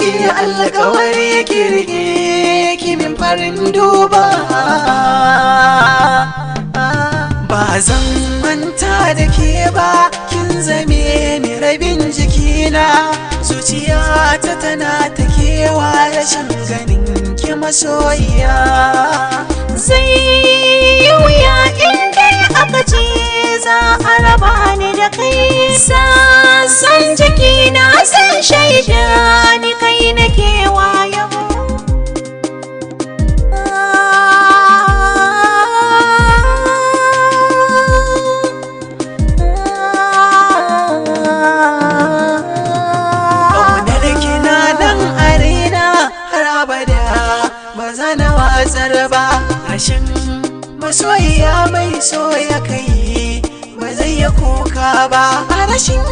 rike alƙawari ki rike ki min farin duba. Ba zan manta da ke ba, kin zame ni rabin jikina. Zuciyata tana ta kewa rashin ganin ki masoyiya. Zai yi wuya in dai aka ce za a raba ni da kai. Sassan jikina sun shaida ni kai nake wayo. Rashin masoyiya mai soya kai ba zai yi kuka ba. A rashin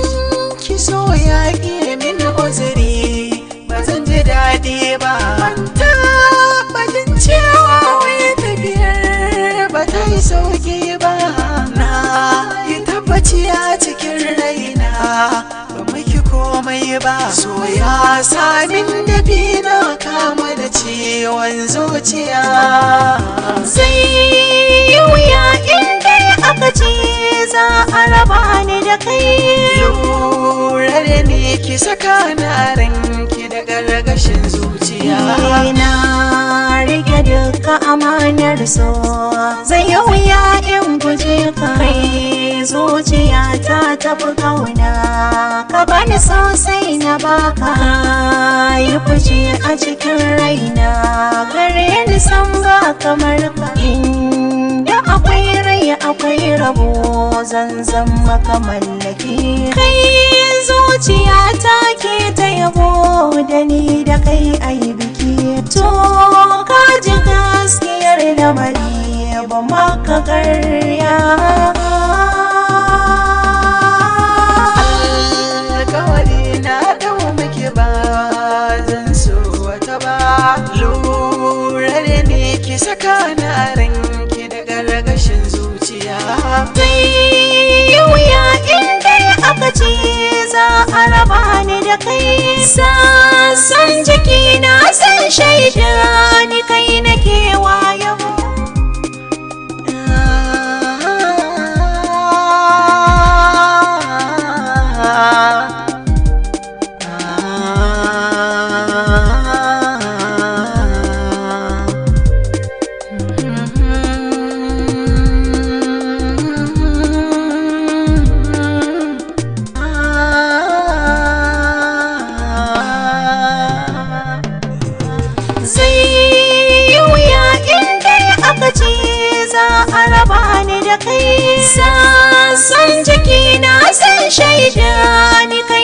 ki soya ki min uzuri ba zan ji daɗi ba. Manta bajin cewa wai tafiyar ba ta yi sauki ba. Na yi tabbaci a cikin raina ba miki komai ba. Soya samin dafi na kama da ciwon zuciya. Zai yi wuya in dai aka ce za a raba ni da kai. Lura da ni ki saka na ranki da gargashin zuciya. Na rike duka amanar so. Zai yi wuya in guje ka. Kai zuciya ta tafi kauna, ka bani sosai na baka. Yi fushi a cikin raina, gare ni san ba kamar ka. Inda akwai rai akwai rabo, zan maka mallaki. Kai zuciya ta ke ta yabo, da ni da kai ayi biki. To ka ji gaskiyar lamari, ba maka karya. Alƙawari na dau miki ba zan so wata ba. Lura da ni ki saka na ranki da gargashin zuciya. Zai yi wuya in dai aka ce za a raba ni da kai. Sassan jikina sun shaida ni kai nake wayo. Sassan jikina sun shaida ni kai